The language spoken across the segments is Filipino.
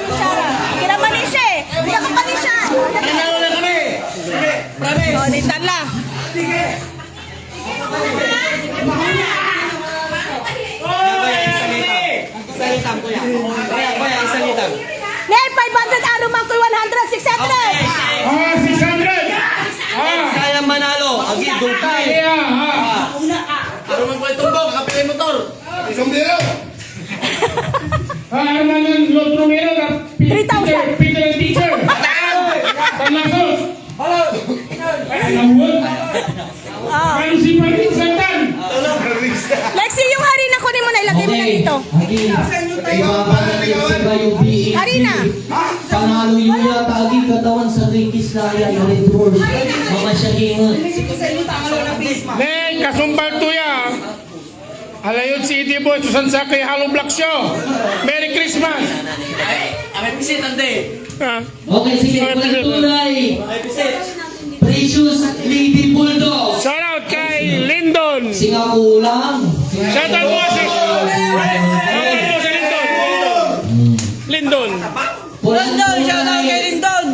Manisyara. Kira Manisya eh. Hindi ako Manisya. Nanalo na kami. Sige, promise. O, nintan lang. Sige. Isalitan ko yan. Kuya, isalitan. Nay, 500 ano man ko 100, 600. 600! Sayang manalo. Agi, dupay. Ano man po itumbok, kapilay motor. Sombrero! Ano ng lot numero na 3,000. Peter and teacher! Tanlasos! Ay, nahuwag! Ano si Martin Santan? Lexi, yung harina ko mo na ilagay mo na dito. Harina. Panalo yun yata agi katawan sa Rikis na yan na Red Horse. Mga siya gingon. Neng, kasumbal tuya! Alayod si Iti Boy, Susan Sakay, Halo Black Show! Merry Christmas! May pisit, ande. Okay, sige. Walang tulay. May pisit. Precious Lady Bulldog. Shout out kay Lyndon! Singakulang. Shout out mo si Lyndon! Lyndon! Lindon, shout out kay Lindon.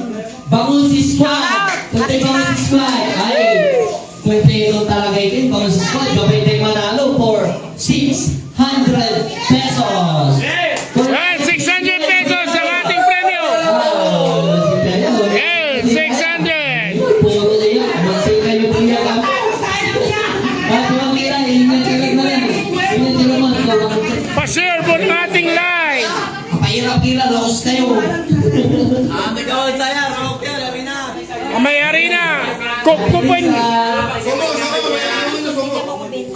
Bangun si Squad. Kunti bangun si Squad. Ay, kumpleto talaga ito. Bangun si Squad. Gabay tayo manalo for 600 pesos. Yan, 600 pesos ang ating premyo! Yan, 600! Puro na yan. Magsay kayo po yan. At huwag kira, ingat-ingat na yan. Ingat-ingat mo. Pa-share po ng ating live! Kapahirap kira, laos kayo. Tagawan saya, rock yan, labi na. May harina!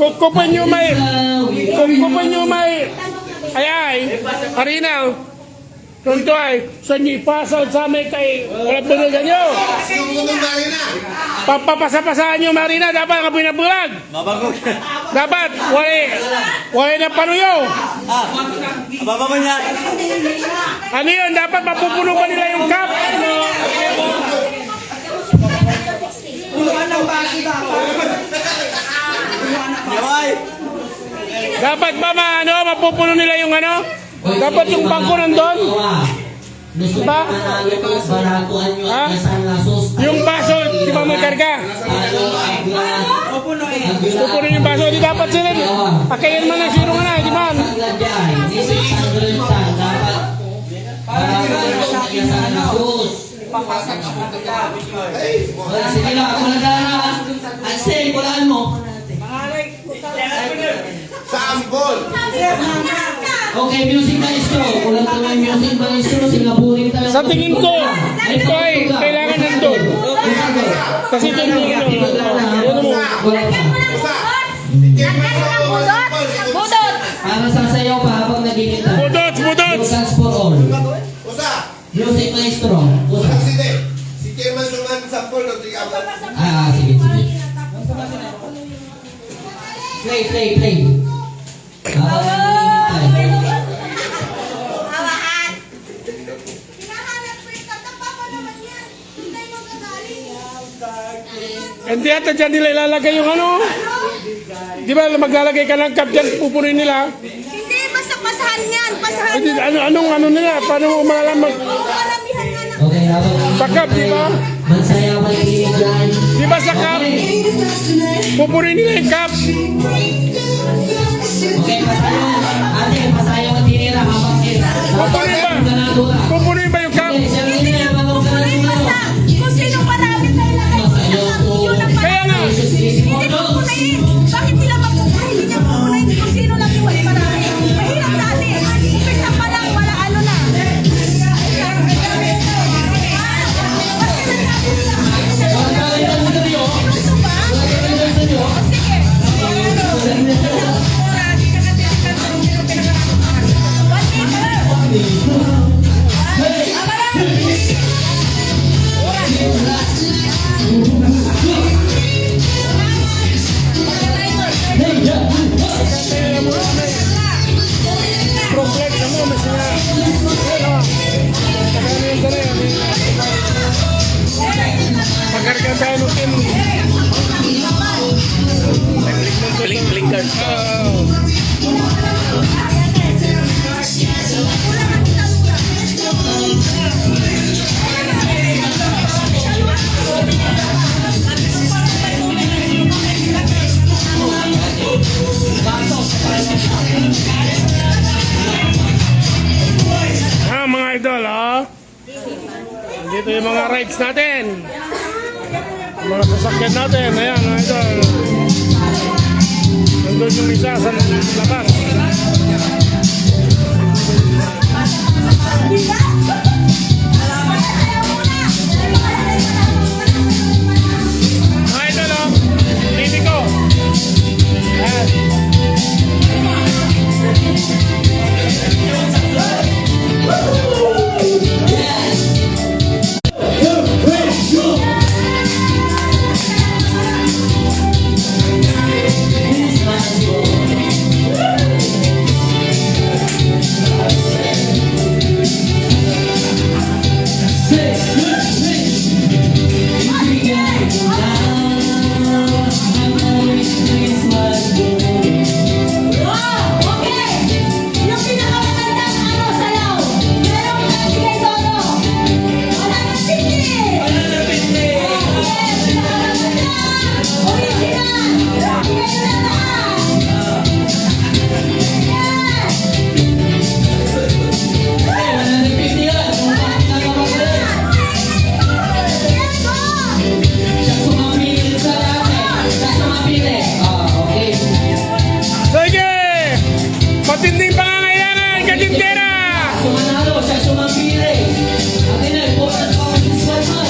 Kukupan nyo may... Kukupan nyo may... Ay, harina! Tunto ay, sa nyo ipasal sa amin kay... Walang bunugan nyo! Papapasa-pasaan nyo marina, dapat nga pinabulag! Mabagog. Dapat, wala na panuyo! Ababa man yan. Ano yun? Dapat mapupuno pa nila yung cup! Yaway. Dapat ba mapupuno nila yung ano? Dapat yung bangko nandun? Gusto Ba? ba? Manalo pa, baratuan nyo Ha? at San Lasos. Yung baso, di ba may karga? Pupunin yung baso, di dapat sila. Pakayan man ang sino nga na, di ba? Sige lang, ako nagana. Ansel, kulaan mo. Okay, music maestro. Kulang naman music maestro. Singapurin talaga. Sa tingin ko, ito ay kailangan nandun. Kasi ito yung ano mo. Budot. Para sasayaw pa habang naginita. Budots, budots! Dance for all. Music maestro. Si Chairman Suman Sampol, Sige, sige. Play. Habang naginita. Hawakan. Hindi ata dyan nila ilalagay yung ano. Di ba maglalagay ka ng cup dyan, pupunin nila. Hindi, basta pasahan yan. Pasahan Hindi, yan. ano nila, paano mo malaman? Maramihan nga na. Okay, habang Sa cup, di ba? mansayaw ang kinig dyan. Di ba sa cup? Pupunin nila yung cup. Okay, pasayaw. Ate, pasayaw ang tinira habang Pupunin ba? Pupunin ba yung cup? Okay, siya rin yan. Basta, kung sino marami na ilagay mo sa cup, yun ang Kaya nga. Hindi pupunayin. Bakit nila mapupunayin? Hindi niya pupunayin kung sino lang yung marami. Mahirap dati. Umpisa pa lang, wala ano na. Gusto ba? Sige. idol, oh. Dito yung mga rides natin. Mga sasakyan natin. Ayan, mga idol. Nandun yung isa sa labas. Mga idol, oh. Dito ko. Ayan. Sige! Matinding pangangailangan, Katintera! Sumanalo, siya sumapili. Akin na, important pa ang squad man.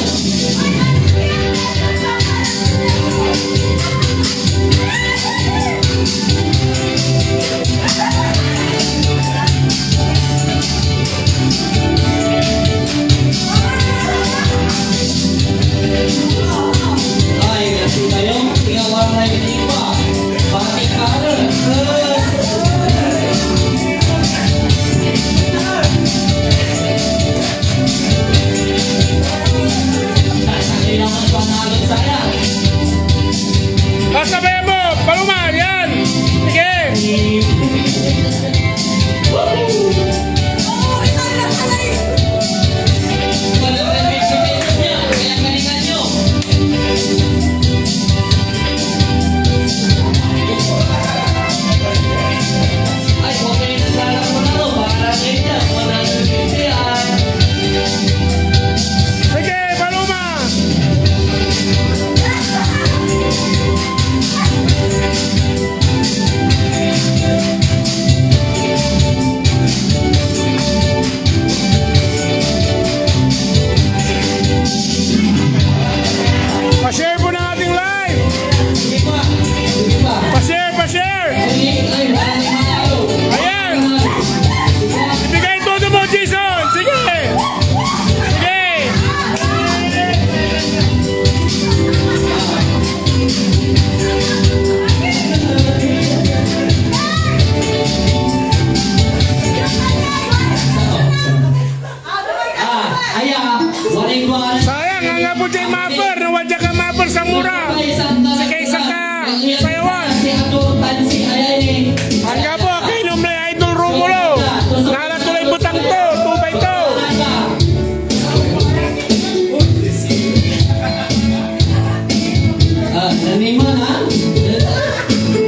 Ay, kasi kayo, tingnan warna na yung iba. Pati color. Sasali naman panalo saya. Kasabayan mo! Paluman! Yan! Sige! Walang repetition niya, kaya galingan nyo. Ay, huwag kayo naglalang mo na to. Para kayo dyan, 150 yan. Sige! Paluman! Pa-share po ng ating live! Sige pa, sige pa. Pa-share! Pa-share! Ay, wala na manalo. Ayan! Ibigay todo mo, Jason! Sige! Sige! Aya, waling buwan. Sayang, ang nga po dyan mapper! Nawadya ka mapper sa mura! Sige, isa ka! Sayawan! Si Ato Tansi, ay. Ang nga po, kainom na Idol Romulo! Nalatulay butang to! Tubay to! Naniman ha?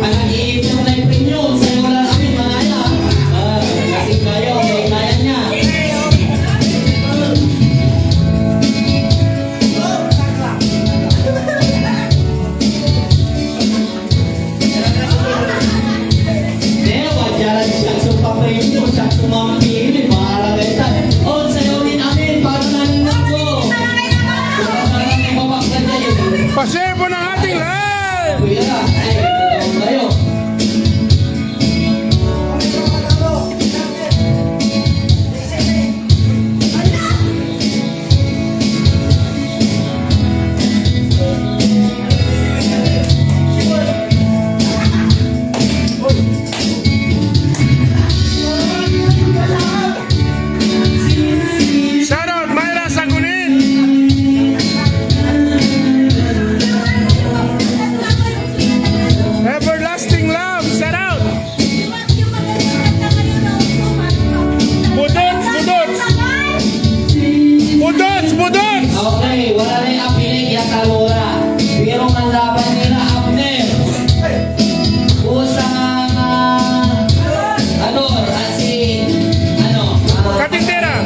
Pag-iip nyo na yung premium, sa'yo wala kami mga kasi kayo, may kaya niya. Dewa, jalan siya sa premium, siya sumampihin, mahalagay tayo. Sa'yo din namin, para naninag ko. Maraming babaksan kayo. Pa-share po ng ating live! Kuya ka, ay, ito tayo. Shoutout Myra Sagunin! Everlasting love! Shoutout! Budots! Budots! Budots! Budots! Okay, wala na yung apinig yung kalura. Pero ang laban nila, Abner. Usang, si, Katintera!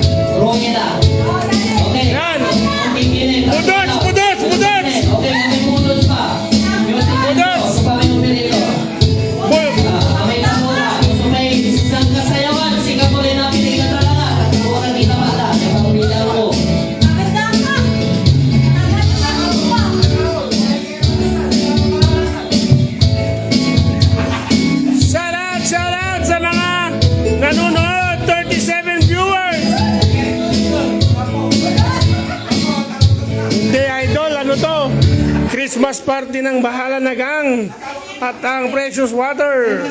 Christmas party ng Bahala na Gang at ang Precious Water.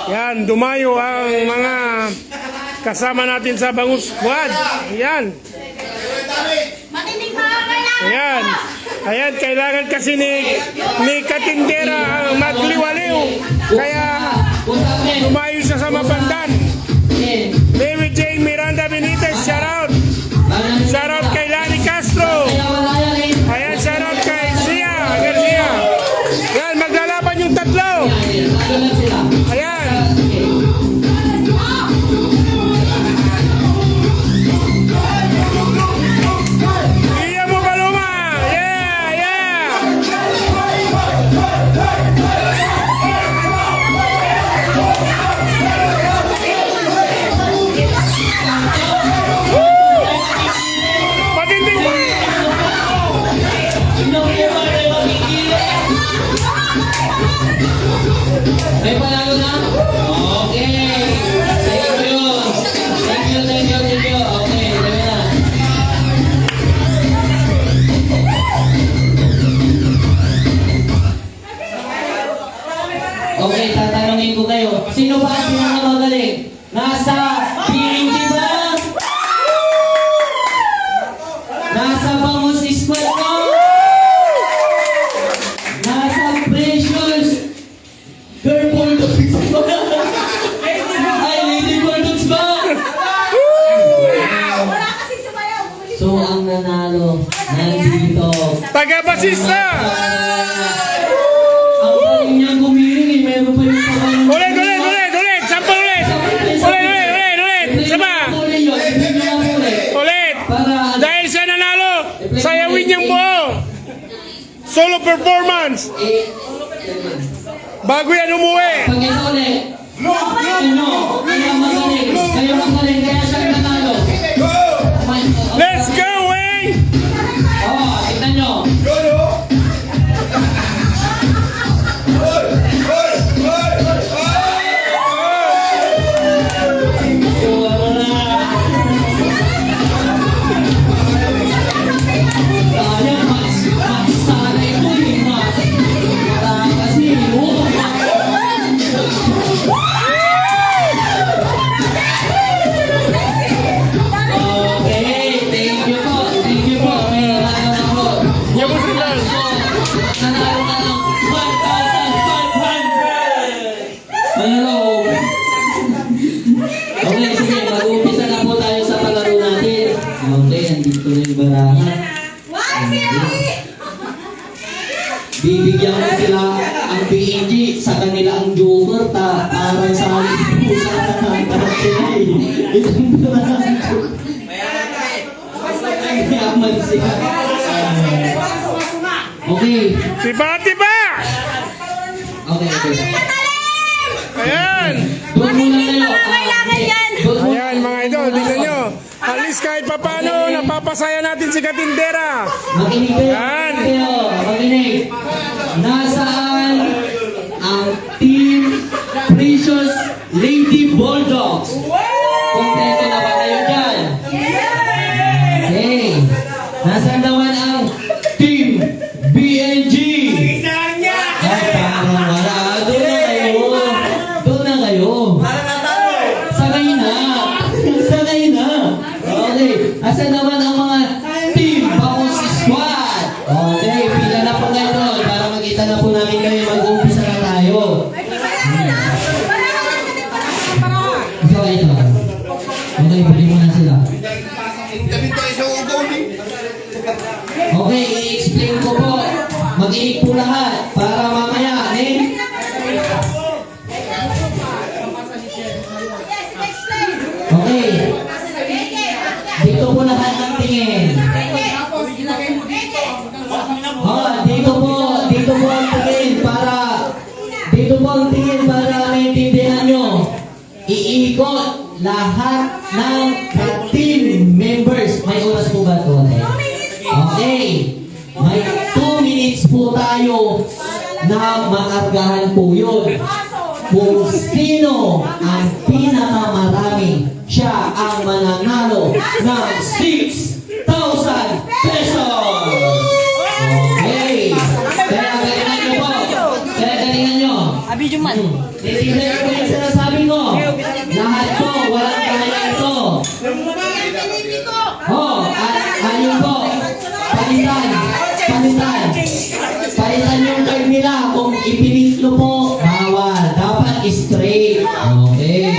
Yan, dumayo ang mga kasama natin sa Bangus Squad. Yan. Matinig mga kailangan. Ayan. Ayan, kailangan kasi ni Katindera ang magliwaliw. Kaya dumayo siya sa Mapandan. Mary Jane Miranda Benitez, shout out. Shout out kay Lani Castro. Ayan, shout out kay Sia Garcia. Yan, maglalaban yung tatlo. Ayan. Iya mo Paloma. Yeah, yeah. Patinding pa. May panalo na? Okay. Thank you. Thank you, thank you, thank you. Okay, dami na. Okay, tatanungin ko kayo. Sino ba ang pinakamagaling? Nasa PNG ba? Nasa Bangus Squad ko? Nasa Precious Girl Bulldogs ba? Ay, Lady Bulldogs ba? Wala kasi sumayaw. Bumili So, ang nanalo nandito. Taga-basista. Ang galing niyang gumiling eh. Meron pa yung pagkain. Ulit, ulit, ulit, ulit. Sample ulit. Ulit, ulit, ulit, ulit. Sama. Ulit. Dahil siya nanalo, sayawin niyang buo. Solo performance. Bago yan umuwi. Pag ito ulit. Ano? Kaya magaling. Kaya magaling. Kaya siya nanalo. Let's go, Wayne. Oh, tignan nyo. So, ano na? Sayang, mas sana ito eh, mas. Kasi, okay, thank you po. Thank you po. May nanalo ako. Yabo sila. Nanalo ka ng 1,500! Hello! Okay, sige, mag-uumpisa na po tayo sa palaro natin. Okay, andito na yung baraha. Why, Siri? Bibigyan ko sila ang PNG sa kanila ang joker parang sa halip po sa kanan sila eh. Itong baraha. Mayaman sila. Okay. Tiba-tiba. Okay, okay. Ayan. Doon muna tayo. Kailangan yan. Doon muna. Ayan mga idol, tingnan nyo. At least kahit papano, napapasaya natin si Katindera. Makinig kayo. Yan. Makinig kayo. Makinig. Nasaan ang Team Precious Lady Bulldogs? Kontento na ba kayo dyan? Okay. Nasaan naman ang Team BNG? Ay, parang wala. Doon na kayo. Doon na kayo. Sakay na. Sakay na. Okay. Asan naman ang mga Team Bangus Squad? Okay. Pila na po kayo doon para makita na po namin kayo. Mag-umpisa na tayo. Ito kayo ito. Okay. Buli mo na sila. Damit tayo sa ugong. Okay. I-explain ko po. Mag-iig po lahat para mamaya. Eh? Okay. Dito po lahat ng tingin. Dito po ang tingin para maintindihan nyo. Iikot lahat ng team members. May oras po ba ito? Okay. May 2 minutes po tayo na makargahan po yun. Kung sino ang pinakamarami, siya ang mananalo ng 6,000 pesos. Okay. man. Naiintindihan ko yung sinasabi ko. Lahat po, walang kaya ito. Ayun po. Palitan yung card nila. Kung ipinitlo po, bawal. Dapat straight. Okay.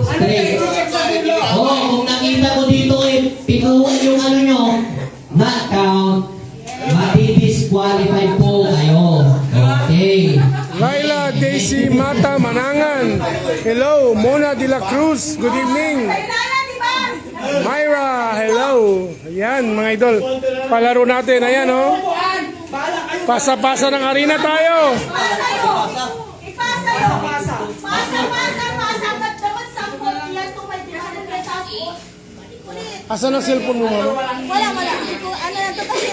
Straight. Kung nakita ko dito pinuwan yung ano nyo, not count, mati-disqualify po kayo. Okay. Laila Daisy Mata Manangan. Hello. Mona de la Cruz. Good evening. Kailangan, di ba? Myra, hello. Ayan, mga idol. Palaro natin. Ayan, oh. Pasa-pasa ng arena tayo. Ipasa yun. Pasa. Ba't dapat sampol yan kung may 300 pesos? Ulit. Asan ang cellphone mo, mama? Wala. Ano lang to kasi?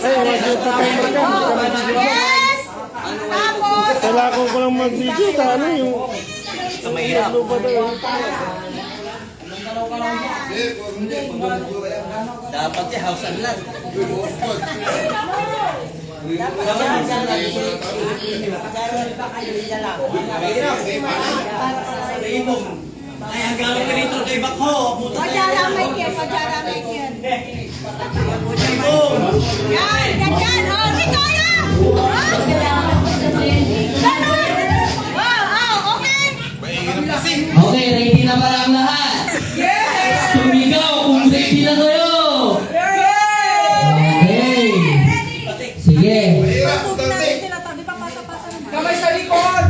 Ay, mag-timer ka. Yes! Tapos, Kailangan ko lang mag-video. Ano yung... Mahirap. Dapat yung house and land. Ay, ang gano'n ka rito kay Bakho. pajaramay yan. Yan, ganyan. Oh, di kaya. Ganun. Okay. Okay, ready na pala ang lahat? Sumigaw kung ready na kayo! Okay. Sige. Kamay sa likod.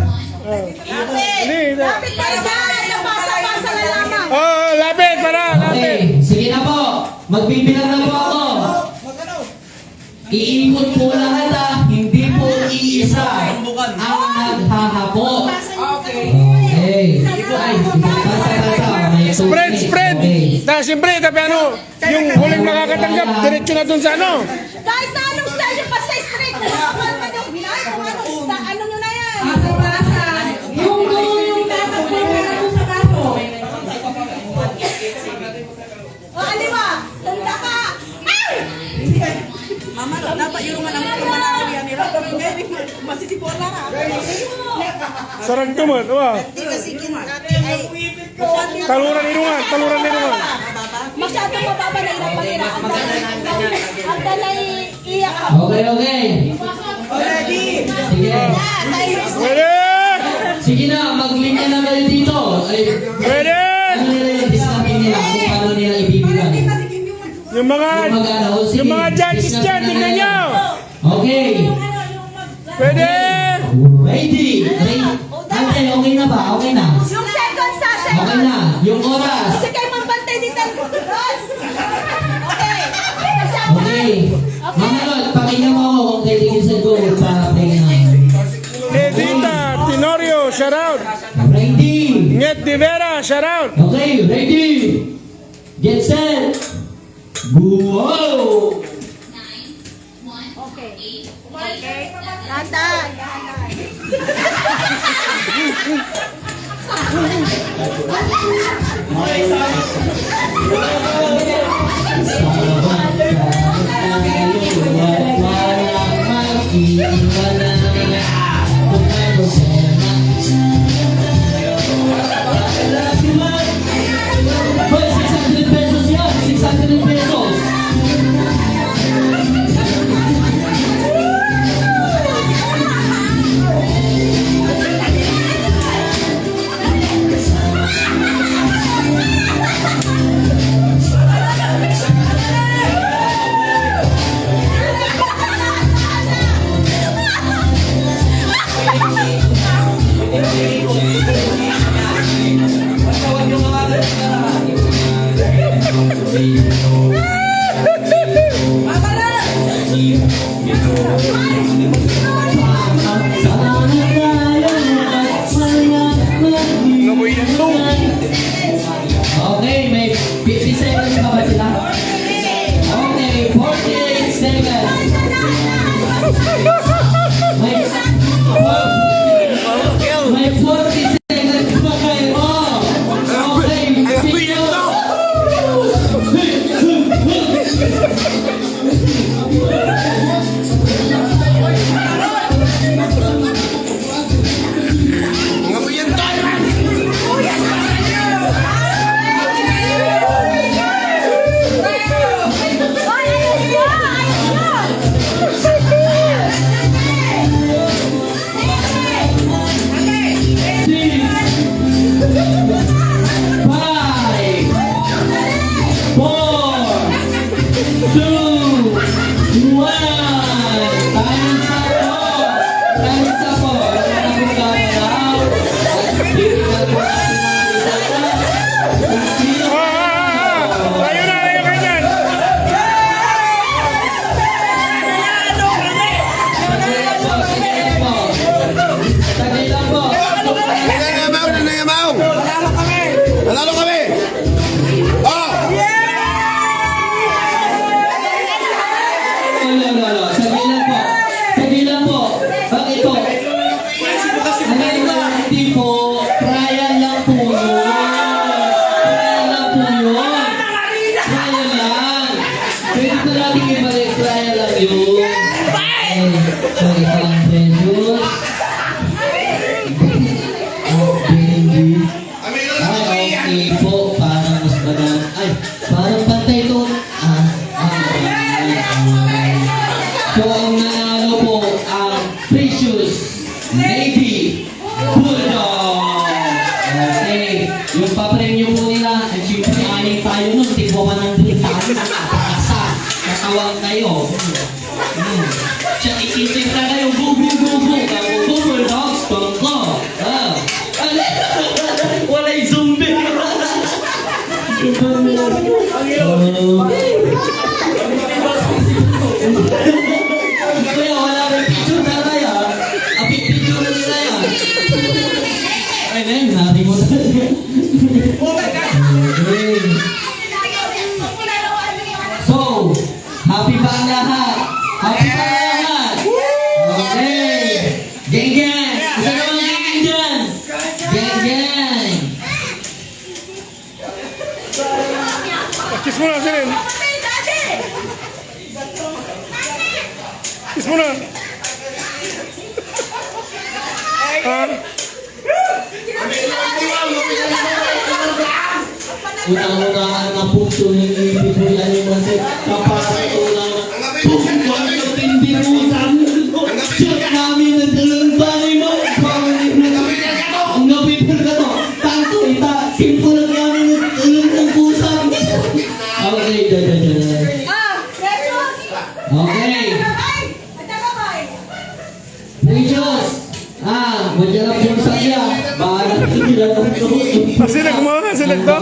Hindi. Lapit ka dyan. Pasa na lamang. Oh, lapit, para, lapit. Okay, sige na po. Magbibilang na po ako. Iikot po lahat hindi po iisa ang naghahapot. Okay. Ay, pasa. May Spread. Okay. Siyempre, tapi ano, yung huling makakatanggap, diretso na dun sa ano. Kahit na anong style yung basta straight. Kapal pa yung binay. Kung ano nyo na yan. Yung tatakbo na sa kaso. O, aliwa. Tanda ka. Ay! Mama, dapat yung mga naman yung manaralian nila. Masisipon lang ha. Sarang tumat, wah. Hindi kasi kinakati ay... Taluran irungan. Masyadong mababa na inapahirap. Ang dalay iyak ako. Okay. Sige. Pwede! Sige na, maglinya na kayo dito. Ay, Pwede! ano nila yung discount nila kung paano nila ibibigay. Yung mga judges dyan, tingnan nyo. Okay. Pwede! Ready? Ante, okay na ba? Okay na? Yung second sa Okay second. na. Yung oras. Kasi kayo magbantay dito. Okay. Okay. Mga Lord, pakinggan mo ako kung kailigin sa goal para tingnan. Edita Tenorio, shout out. Ready? Nget de Vera, shout out. Okay, ready? Get set. Go! Okay. Dahan. Hoy, 600 pesos yan! 600 pesos! Okay, may 50 seconds pa ba sila? Okay, 48 seconds. May 40 seconds pa kayo. Okay, natin ibalik. Trial lang yun. So, ito ang precious. Okay. Ay, okay po. Parang mas madami. Ay, parang pantay ito. So, ang nanalo po ang Precious Navy Bulldog. Okay. Yung pa-premyo po nila, at syempre, aning tayo nun, tigwa 100 tayo nakakasa. Katawang kayo. Siya, ikisip na kayo, gugu-gugu. Bulldogs, tongko. Wala'y zombie. Kuya, wala rin picture na kaya. Picture na nila yan. Ay, na yun, nari mo na. Okay. So, happy ba ang lahat? Happy ba ang lahat? Okay. Gang gang. Isa naman gang dyan. Gang gang. Kiss mo na, Sirin. Kiss mo na. Unang-unaan na puso ng ibig mo yan yung kasi kapasok unang pumpuan ng tindirusan. Siyat namin ang taluntanay mo. Ang napipil ka to. Tanto ita, simple lang namin ang talun ng pusa. Okay, dyan. Okay. Precious. Majalap yung sakya. Bahala sila ng tuso. Silag mo, silag to.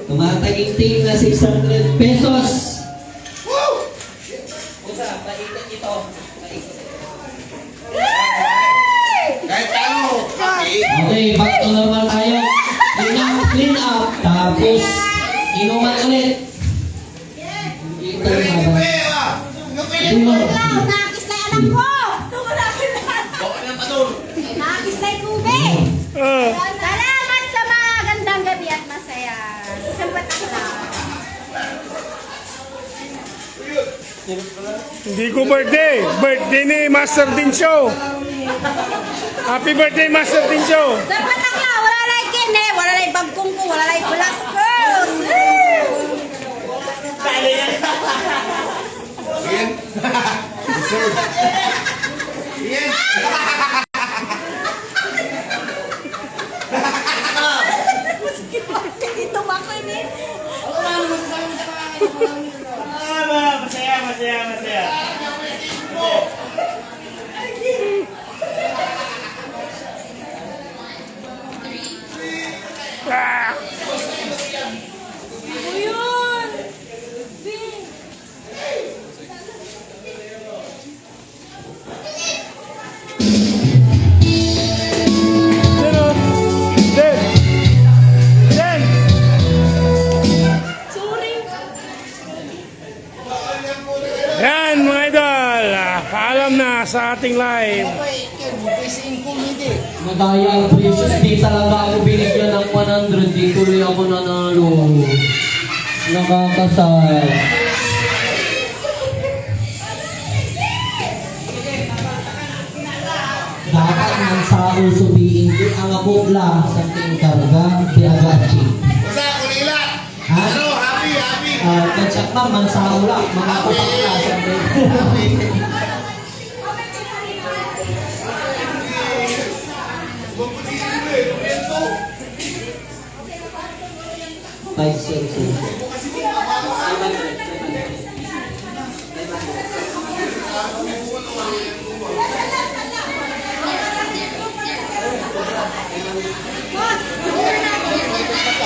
Tumataging-tingin na 600 pesos. Kahit ano, happy. Okay, back to normal tayo. Clean up, tapos inuman ulit. Nakakis na anak ko! Nakakis na tubig! Salamat sa mga gandang gabi at masaya. Sampat ako na. Hindi ko birthday. Birthday ni Master Din Show. Happy birthday, Master Din Show. Sampat ako na. Wala na kine. Wala na bagkong ko. Wala na bulas ko. Yan. Yan. Dito ako ini. Masaya. Yan mga idol, paalam na sa ating live. Madaya ang Precious. Di talaga ako binigyan ng 100. Di tuloy ako nanalo. Nakakasal. Dapat ng sao subiin ko ang akubla sa ting karga biagachi. Basta, kulila. Ha? Ano, happy. Kacak pa, mansao lang. Mga kupakla sa ting. Five cents. Boss!